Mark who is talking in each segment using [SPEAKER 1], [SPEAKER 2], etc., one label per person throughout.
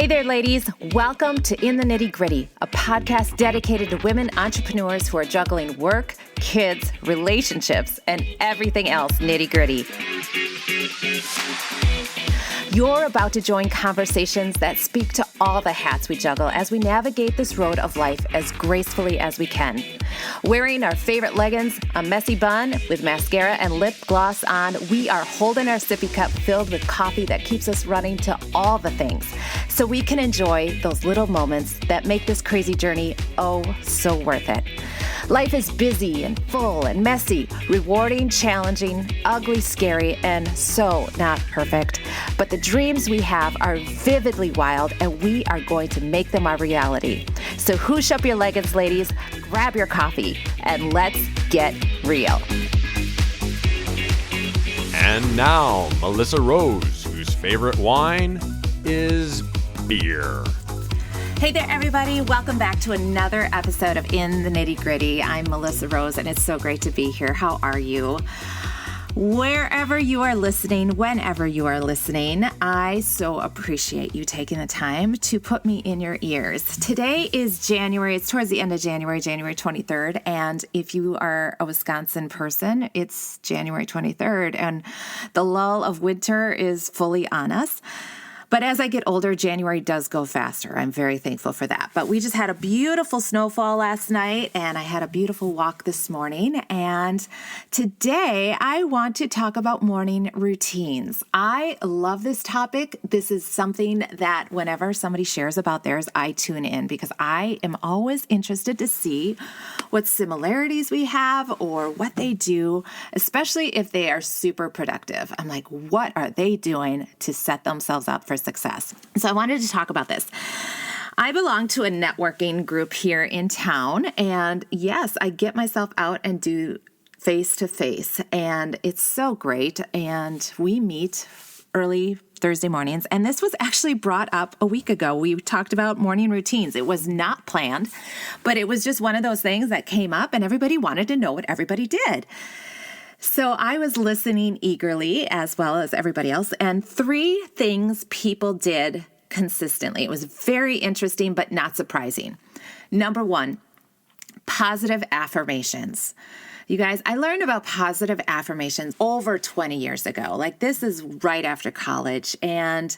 [SPEAKER 1] Hey there, ladies. Welcome to In the Nitty Gritty, a podcast dedicated to women entrepreneurs who are juggling work, kids, relationships, and everything else nitty gritty. You're about to join conversations that speak to all the hats we juggle as we navigate this road of life as gracefully as we can. Wearing our favorite leggings, a messy bun with mascara and lip gloss on, we are holding our sippy cup filled with coffee that keeps us running to all the things, so we can enjoy those little moments that make this crazy journey oh so worth it. Life is busy and full and messy, rewarding, challenging, ugly, scary, and so not perfect. But the dreams we have are vividly wild, and we are going to make them our reality. So hoosh up your leggings, ladies, grab your coffee, and let's get real.
[SPEAKER 2] And now, Melissa Rose, whose favorite wine is beer.
[SPEAKER 1] Hey there, everybody. Welcome back to another episode of In the Nitty Gritty. I'm Melissa Rose, and it's so great to be here. How are you? Wherever you are listening, whenever you are listening, I so appreciate you taking the time to put me in your ears. Today is January. It's towards the end of January 23rd. And if you are a Wisconsin person, it's January 23rd. And the lull of winter is fully on us. But as I get older, January does go faster. I'm very thankful for that. But we just had a beautiful snowfall last night, and I had a beautiful walk this morning. And today I want to talk about morning routines. I love this topic. This is something that whenever somebody shares about theirs, I tune in because I am always interested to see what similarities we have or what they do, especially if they are super productive. I'm like, what are they doing to set themselves up for success? So I wanted to talk about this. I belong to a networking group here in town, and yes, I get myself out and do face-to-face, and it's so great, and we meet early Thursday mornings, and this was actually brought up a week ago. We talked about morning routines. It was not planned, but it was just one of those things that came up, and everybody wanted to know what everybody did. So I was listening eagerly as well as everybody else, and 3 things people did consistently. It was very interesting, but not surprising. Number 1, positive affirmations. You guys, I learned about positive affirmations over 20 years ago. Like, this is right after college, and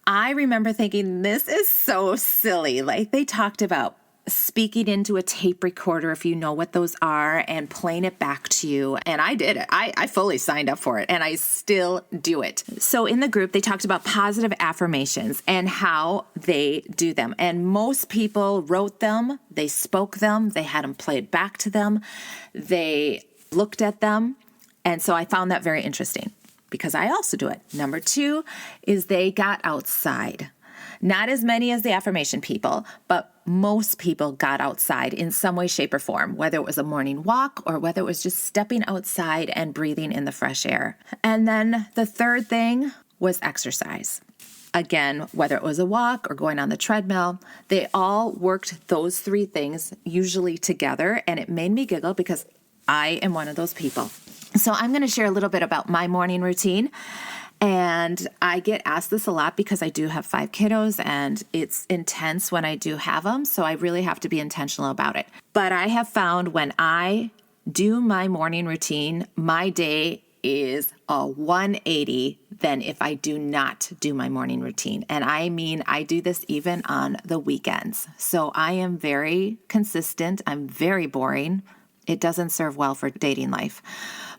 [SPEAKER 1] I remember thinking, this is so silly. Like, they talked about speaking into a tape recorder, if you know what those are, and playing it back to you. And I did it. I fully signed up for it, and I still do it. So in the group, they talked about positive affirmations and how they do them. And most people wrote them, they spoke them, they had them played back to them, they looked at them. And so I found that very interesting because I also do it. Number 2 is they got outside. Not as many as the affirmation people, but most people got outside in some way, shape, or form, whether it was a morning walk or whether it was just stepping outside and breathing in the fresh air. And then the 3rd thing was exercise. Again, whether it was a walk or going on the treadmill, they all worked those 3 things usually together, and it made me giggle because I am one of those people. So I'm going to share a little bit about my morning routine. And I get asked this a lot because I do have 5 kiddos and it's intense when I do have them. So I really have to be intentional about it. But I have found when I do my morning routine, my day is a 180 than if I do not do my morning routine. And I mean, I do this even on the weekends. So I am very consistent. I'm very boring. It doesn't serve well for dating life.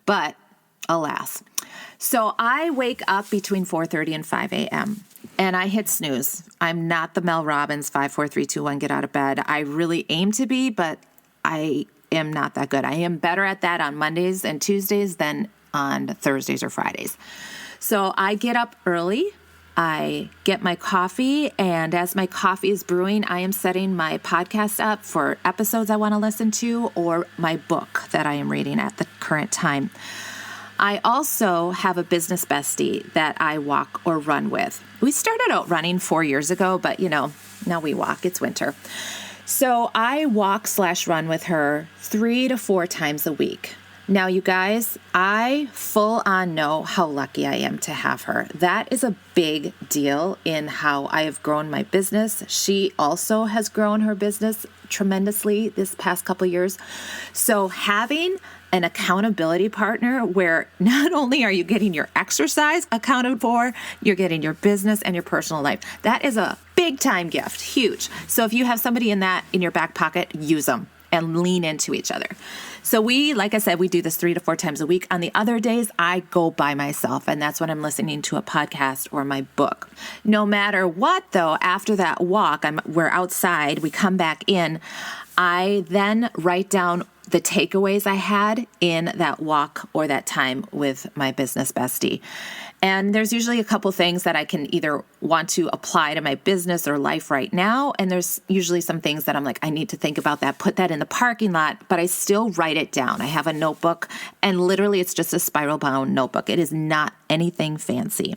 [SPEAKER 1] But alas. So I wake up between 4:30 and 5 a.m. and I hit snooze. I'm not the Mel Robbins 5, 4, 3, 2, 1, get out of bed. I really aim to be, but I am not that good. I am better at that on Mondays and Tuesdays than on Thursdays or Fridays. So I get up early. I get my coffee, and as my coffee is brewing, I am setting my podcast up for episodes I want to listen to or my book that I am reading at the current time. I also have a business bestie that I walk or run with. We started out running 4 years ago, but now we walk. It's winter. So I walk/run with her 3 to 4 times a week. Now, you guys, I full on know how lucky I am to have her. That is a big deal in how I have grown my business. She also has grown her business tremendously this past couple years. So having an accountability partner where not only are you getting your exercise accounted for, you're getting your business and your personal life. That is a big time gift, huge. So if you have somebody in your back pocket, use them and lean into each other. So like I said, we do this 3 to 4 times a week. On the other days, I go by myself, and that's when I'm listening to a podcast or my book. No matter what, though, after that walk, we're outside, we come back in, I then write down the takeaways I had in that walk or that time with my business bestie. And there's usually a couple things that I can either want to apply to my business or life right now. And there's usually some things that I'm like, I need to think about that, put that in the parking lot, but I still write it down. I have a notebook, and literally it's just a spiral bound notebook. It is not anything fancy.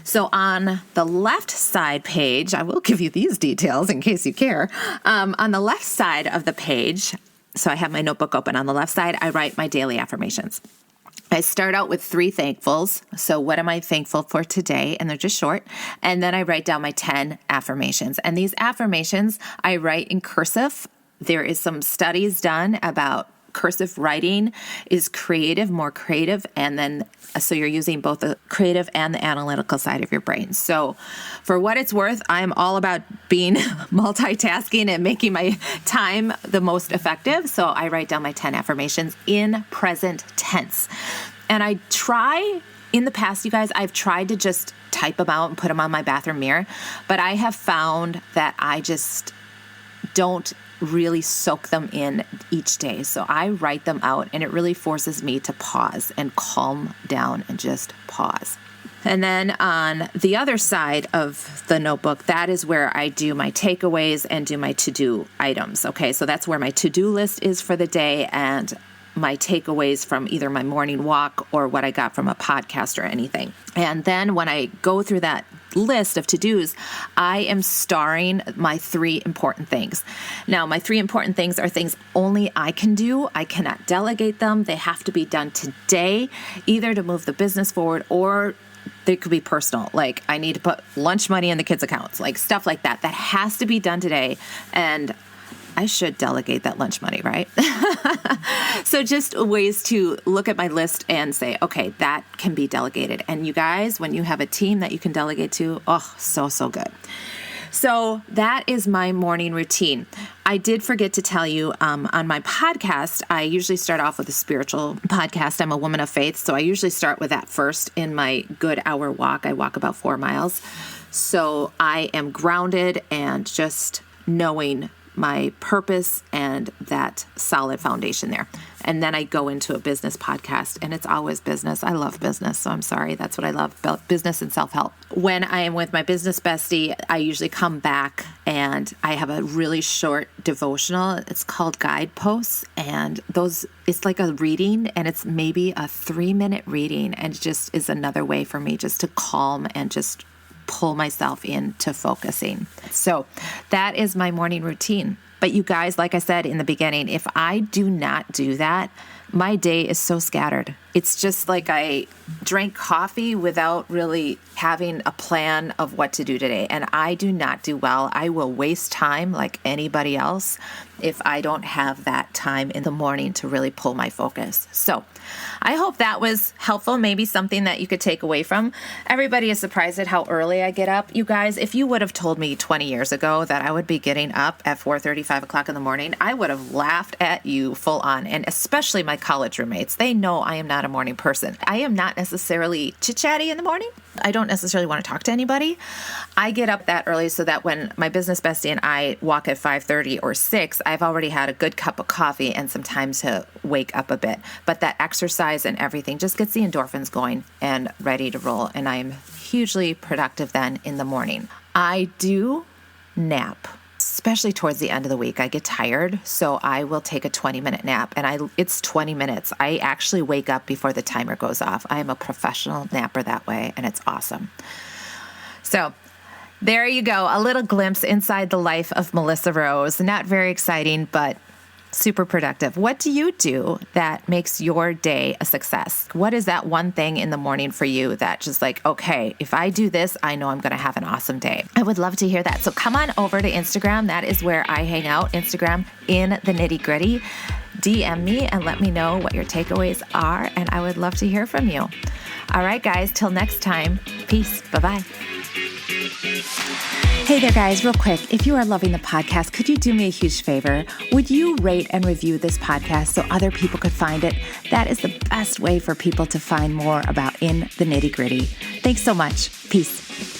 [SPEAKER 1] So on the left side page, I will give you these details in case you care. On the left side of the page, so I have my notebook open. On the left side, I write my daily affirmations. I start out with 3 thankfuls. So what am I thankful for today? And they're just short. And then I write down my 10 affirmations. And these affirmations I write in cursive. There is some studies done about cursive writing is more creative. And then, so you're using both the creative and the analytical side of your brain. So for what it's worth, I'm all about being multitasking and making my time the most effective. So I write down my 10 affirmations in present tense. And I try, in the past, you guys, I've tried to just type them out and put them on my bathroom mirror. But I have found that I just don't really soak them in each day. So I write them out, and it really forces me to pause and calm down and just pause. And then on the other side of the notebook, that is where I do my takeaways and do my to-do items. Okay, so that's where my to-do list is for the day and my takeaways from either my morning walk or what I got from a podcast or anything. And then when I go through that list of to-dos, I am starring my 3 important things. Now, my 3 important things are things only I can do. I cannot delegate them. They have to be done today, either to move the business forward or they could be personal. Like I need to put lunch money in the kids' accounts, like stuff like that. That has to be done today. And I should delegate that lunch money, right? So just ways to look at my list and say, okay, that can be delegated. And you guys, when you have a team that you can delegate to, oh, so good. So that is my morning routine. I did forget to tell you on my podcast, I usually start off with a spiritual podcast. I'm a woman of faith, so I usually start with that first in my good hour walk. I walk about 4 miles. So I am grounded and just knowing my purpose and that solid foundation there. And then I go into a business podcast, and it's always business. I love business, so I'm sorry. That's what I love, business and self-help. When I am with my business bestie, I usually come back and I have a really short devotional. It's called Guideposts, and it's like a reading, and it's maybe a 3-minute reading, and it just is another way for me just to calm and just pull myself into focusing. So that is my morning routine. But you guys, like I said in the beginning, if I do not do that, my day is so scattered. It's just like I drank coffee without really having a plan of what to do today. And I do not do well. I will waste time like anybody else if I don't have that time in the morning to really pull my focus. So I hope that was helpful, maybe something that you could take away from. Everybody is surprised at how early I get up. You guys, if you would have told me 20 years ago that I would be getting up at 4:30, 5 o'clock in the morning, I would have laughed at you full on. And especially my college roommates, they know I am not a morning person. I am not necessarily chit-chatty in the morning. I don't necessarily want to talk to anybody. I get up that early so that when my business bestie and I walk at 5:30 or 6, I've already had a good cup of coffee and some time to wake up a bit. But that exercise and everything just gets the endorphins going and ready to roll. And I'm hugely productive then in the morning. I do nap, especially towards the end of the week. I get tired, so I will take a 20-minute nap, and it's 20 minutes. I actually wake up before the timer goes off. I am a professional napper that way, and it's awesome. So there you go, a little glimpse inside the life of Melissa Rose. Not very exciting, but super productive. What do you do that makes your day a success? What is that one thing in the morning for you that just like, okay, if I do this, I know I'm going to have an awesome day? I would love to hear that. So come on over to Instagram. That is where I hang out. Instagram in the Nitty Gritty. DM me and let me know what your takeaways are, and I would love to hear from you. All right, guys, till next time, peace. Bye-bye. Hey there, guys, real quick. If you are loving the podcast, could you do me a huge favor? Would you rate and review this podcast so other people could find it? That is the best way for people to find more about In the Nitty Gritty. Thanks so much. Peace.